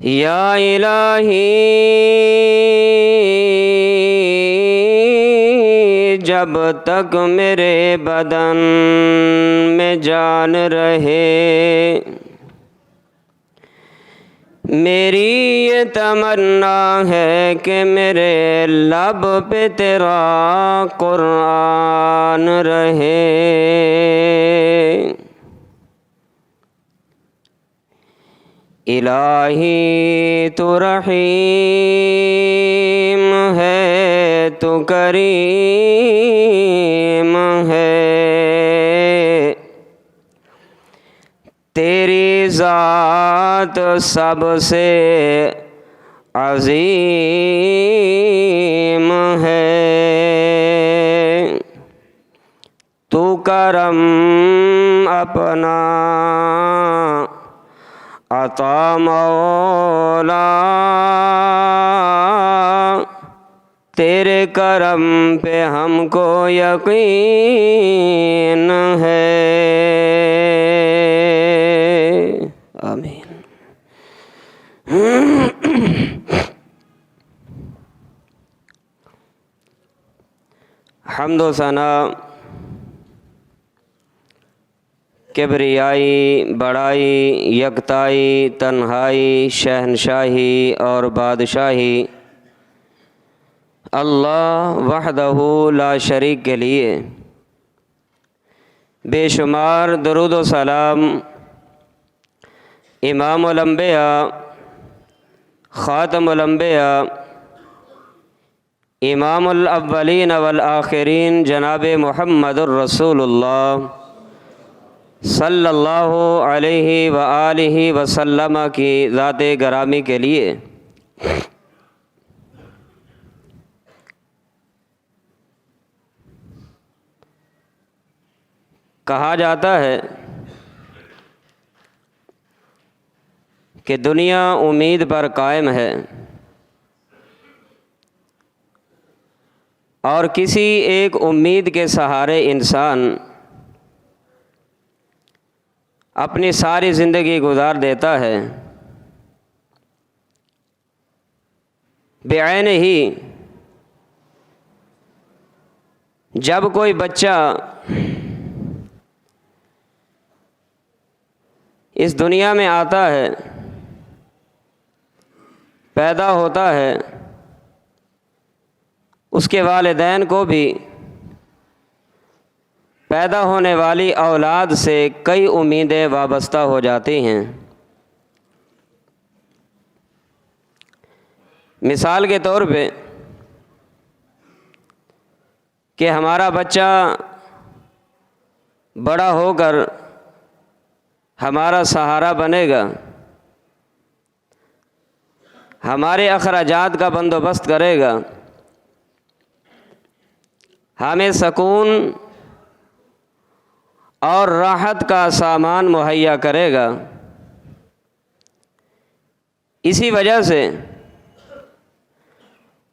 या इलाही जब तक मेरे बदन में जान रहे मेरी ये तमन्ना है कि मेरे लब पे तेरा कुरान रहे इलाही तू रहीम है तू करीम है तेरी ज़ात सबसे अज़ीम है तू करम अपना अता मौला तेरे करम पे हमको यकीन है। आमीन। हम्द व सना, किबरियाई, बड़ाई, यकताई, तन्हाई, शहनशाही और बादशाही अल्लाह वहदहू ला शरीक के लिए बेशुमार दरूद व सलाम इमामुल अंबिया, ख़ातमुल अंबिया, इमामुल अव्वलीन वल आखिरीन जनाब मुहम्मदुर रसूलुल्लाह सल्लल्लाहु अलैहि व आलिहि वसल्लम की ज़ात गरामी के लिए कहा जाता है कि दुनिया उम्मीद पर कायम है और किसी एक उम्मीद के सहारे इंसान अपनी सारी ज़िंदगी गुजार देता है। बेऐन ही जब कोई बच्चा इस दुनिया में आता है, पैदा होता है, उसके वालिदैन को भी पैदा होने वाली औलाद से कई उम्मीदें वाबस्ता हो जाती हैं। मिसाल के तौर पे कि हमारा बच्चा बड़ा होकर हमारा सहारा बनेगा, हमारे अखराजात का बंदोबस्त करेगा, हमें सुकून और राहत का सामान मुहैया करेगा। इसी वजह से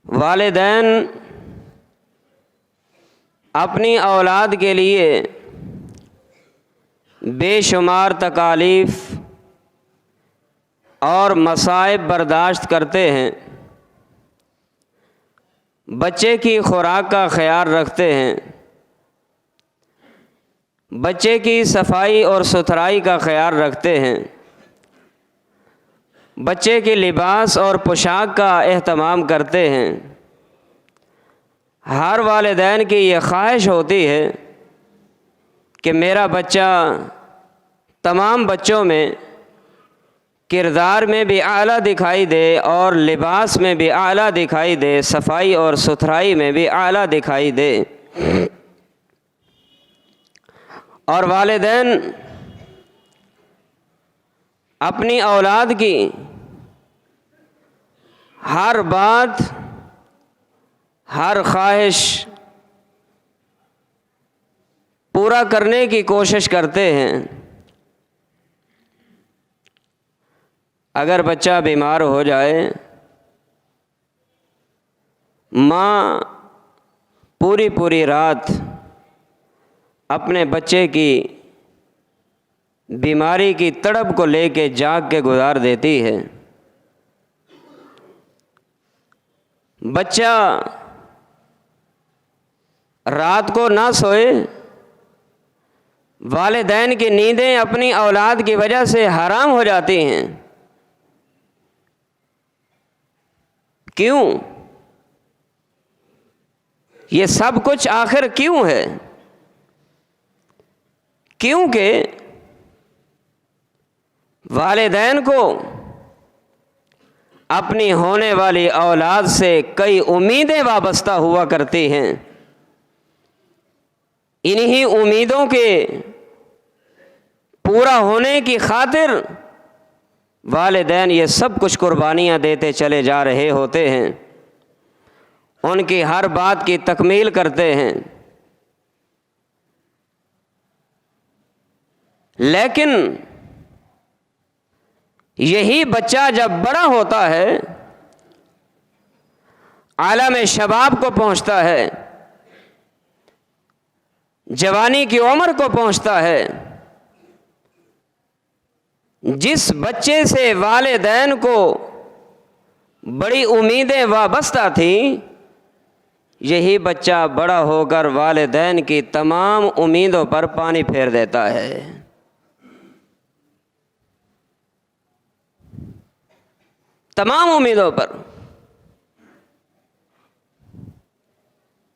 वालिदैन अपनी औलाद के लिए बेशुमार तकालीफ़ और मसाइब बर्दाश्त करते हैं, बच्चे की खुराक का ख्याल रखते हैं, बच्चे की सफाई और सुथराई का ख्याल रखते हैं, बच्चे के लिबास और पोशाक का एहतमाम करते हैं। हर वालिदैन की ये ख्वाहिश होती है कि मेरा बच्चा तमाम बच्चों में किरदार में भी आला दिखाई दे और लिबास में भी आला दिखाई दे, सफाई और सुथराई में भी आला दिखाई दे। और वालिदैन अपनी औलाद की हर बात, हर ख्वाहिश पूरा करने की कोशिश करते हैं। अगर बच्चा बीमार हो जाए, माँ पूरी पूरी रात अपने बच्चे की बीमारी की तड़प को लेके जाग के गुजार देती है। बच्चा रात को ना सोए, वालिदैन की नींदें अपनी औलाद की वजह से हराम हो जाती हैं। क्यों? ये सब कुछ आखिर क्यों है? क्योंकि वालिदैन को अपनी होने वाली औलाद से कई उम्मीदें वाबस्ता हुआ करती हैं। इन्हीं उम्मीदों के पूरा होने की खातिर वालिदैन ये सब कुछ कुर्बानियाँ देते चले जा रहे होते हैं, उनकी हर बात की तकमील करते हैं। लेकिन यही बच्चा जब बड़ा होता है, आलम शबाब को पहुंचता है, जवानी की उम्र को पहुंचता है, जिस बच्चे से वालिदैन को बड़ी उम्मीदें वाबस्ता थी, यही बच्चा बड़ा होकर वालिदैन की तमाम उम्मीदों पर पानी फेर देता है। तमाम उम्मीदों पर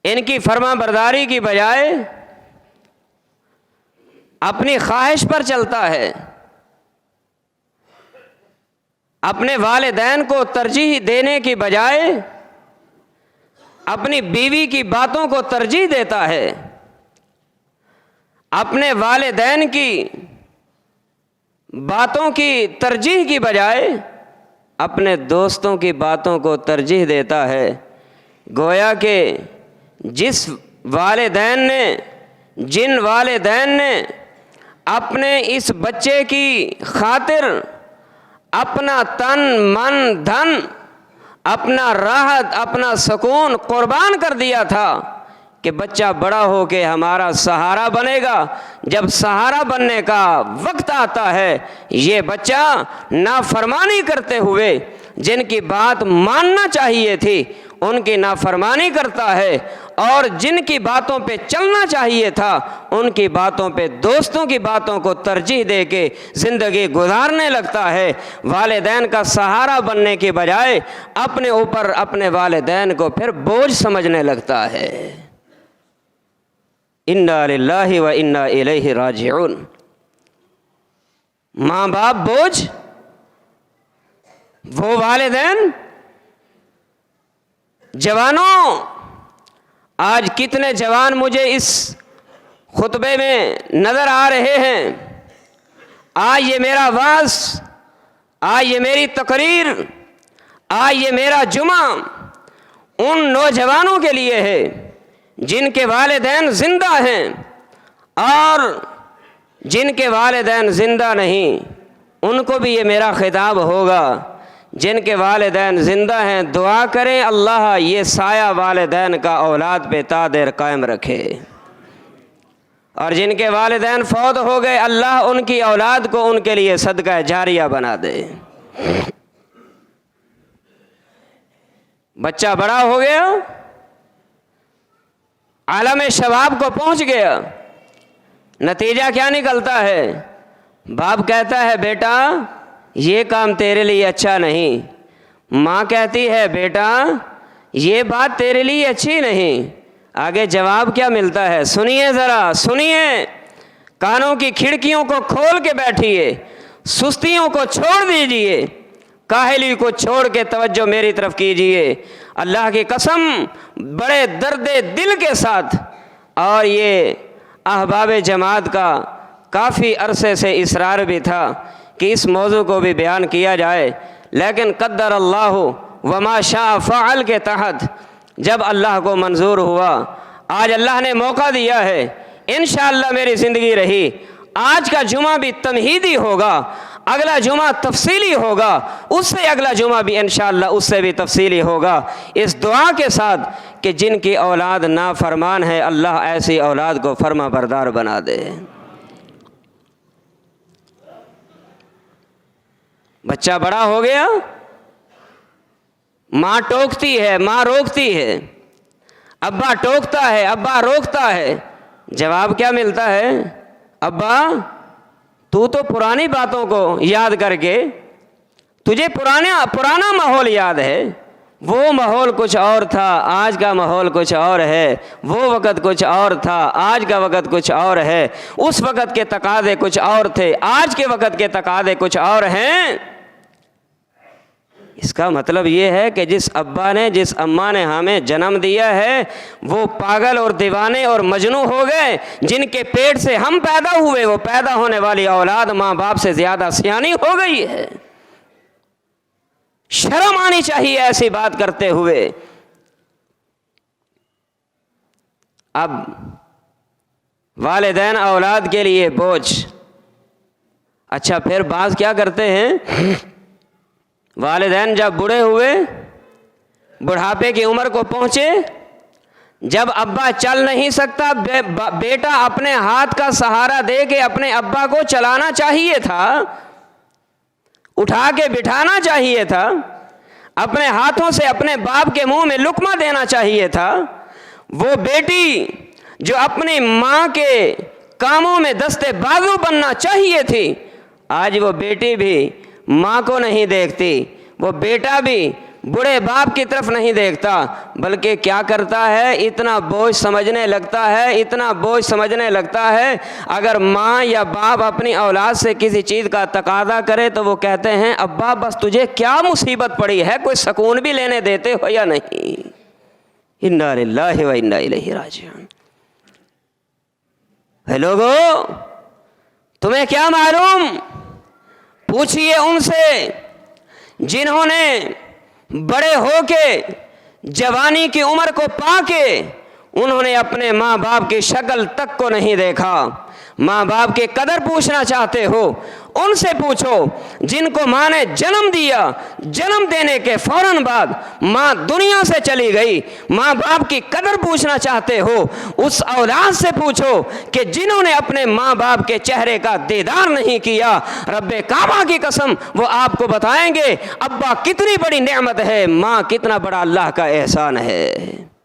इनकी फर्माबरदारी की बजाय अपनी ख्वाहिश पर चलता है, अपने वालिदैन को तरजीह देने की बजाय अपनी बीवी की बातों को तरजीह देता है, अपने वालिदैन की बातों की तरजीह की बजाय अपने दोस्तों की बातों को तरजीह देता है। गोया कि जिन वालिदैन ने अपने इस बच्चे की खातिर अपना तन मन धन, अपना राहत, अपना सुकून कुर्बान कर दिया था कि बच्चा बड़ा हो के हमारा सहारा बनेगा, जब सहारा बनने का वक्त आता है ये बच्चा नाफरमानी करते हुए जिनकी बात मानना चाहिए थी उनकी नाफरमानी करता है, और जिनकी बातों पे चलना चाहिए था उनकी बातों पे, दोस्तों की बातों को तरजीह दे के ज़िंदगी गुजारने लगता है। वालिदैन का सहारा बनने की बजाय अपने ऊपर अपने वालिदैन को फिर बोझ समझने लगता है। इन्ना लिल्लाहि व इन्ना इलैहि राजिऊन। माँ बाप बोझ, वो वालिदैन। जवानों, आज कितने जवान मुझे इस खुतबे में नज़र आ रहे हैं। आज ये मेरा वाज़, आज ये मेरी तकरीर, आज ये मेरा जुमा उन नौजवानों के लिए है जिनके वालिदैन ज़िंदा हैं, और जिनके वालिदैन ज़िंदा नहीं उनको भी ये मेरा खिताब होगा। जिनके वालिदैन ज़िंदा हैं दुआ करें अल्लाह ये साया वालिदैन का औलाद पे तादेर कायम रखे, और जिनके वालिदैन फौत हो गए अल्लाह उनकी औलाद को उनके लिए सदका जारिया बना दे। बच्चा बड़ा हो गया, आलम शबाब को पहुंच गया, नतीजा क्या निकलता है? बाप कहता है बेटा ये काम तेरे लिए अच्छा नहीं, माँ कहती है बेटा ये बात तेरे लिए अच्छी नहीं। आगे जवाब क्या मिलता है? सुनिए ज़रा, सुनिए, कानों की खिड़कियों को खोल के बैठिए, सुस्तियों को छोड़ दीजिए, काहली को छोड़ के तवज्जो मेरी तरफ कीजिए। अल्लाह की कसम बड़े दर्द दिल के साथ, और ये अहबाब जमात का काफ़ी अरसे से इसरार भी था कि इस मौजू को भी बयान किया जाए, लेकिन क़द्दर अल्लाह वमा शाअ फ़अल के तहत जब अल्लाह को मंजूर हुआ, आज अल्लाह ने मौका दिया है, इंशाअल्लाह मेरी ज़िंदगी रही, आज का जुमा भी तमहीदी होगा, अगला जुमा तफसीली होगा, उससे अगला जुमा भी इंशाअल्लाह उससे भी तफसीली होगा, इस दुआ के साथ कि जिनकी औलाद नाफरमान है अल्लाह ऐसी औलाद को फर्मा बरदार बना दे। बच्चा बड़ा हो गया, माँ टोकती है, माँ रोकती है, अब्बा टोकता है, अब्बा रोकता है, जवाब क्या मिलता है? अब्बा तू तो पुरानी बातों को याद करके, तुझे पुराना माहौल याद है, वो माहौल कुछ और था, आज का माहौल कुछ और है, वो वक़्त कुछ और था, आज का वक़्त कुछ और है, उस वक़्त के तकाज़े कुछ और थे, आज के वक़्त के तकाज़े कुछ और हैं। इसका मतलब ये है कि जिस अब्बा ने, जिस अम्मा ने हमें जन्म दिया है वो पागल और दीवाने और मजनू हो गए, जिनके पेट से हम पैदा हुए वो पैदा होने वाली औलाद माँ बाप से ज़्यादा सियानी हो गई है। शर्म आनी चाहिए ऐसी बात करते हुए। अब वालिदैन औलाद के लिए बोझ। अच्छा, फिर बात क्या करते हैं? वालिदैन जब बूढ़े हुए, बुढ़ापे की उम्र को पहुँचे, जब अब्बा चल नहीं सकता, बेटा अपने हाथ का सहारा दे के अपने अब्बा को चलाना चाहिए था, उठा के बिठाना चाहिए था, अपने हाथों से अपने बाप के मुंह में लुकमा देना चाहिए था, वो बेटी जो अपनी माँ के कामों में दस्ते बाजू बनना चाहिए थी, आज वो बेटी भी माँ को नहीं देखती, वो बेटा भी बूढ़े बाप की तरफ नहीं देखता, बल्कि क्या करता है, इतना बोझ समझने लगता है, इतना बोझ समझने लगता है। अगर माँ या बाप अपनी औलाद से किसी चीज़ का तकादा करे तो वो कहते हैं, अब्बा बस तुझे क्या मुसीबत पड़ी है, कोई सुकून भी लेने देते हो या नहीं। इन्ना लिल्लाहि व इन्ना इलैहि राजिऊन। है लोगों, तुम्हें क्या मालूम, पूछिए उनसे जिन्होंने बड़े होके जवानी की उम्र को पाके उन्होंने अपने माँ बाप की शक्ल तक को नहीं देखा। माँ बाप के कदर पूछना चाहते हो, उनसे पूछो जिनको माँ ने जन्म दिया, जन्म देने के फौरन बाद माँ दुनिया से चली गई। माँ बाप की कदर पूछना चाहते हो, उस औलाद से पूछो कि जिन्होंने अपने माँ बाप के चेहरे का दीदार नहीं किया। रब्बे काबा की कसम वो आपको बताएंगे अब्बा कितनी बड़ी नेमत है, माँ कितना बड़ा अल्लाह का एहसान है।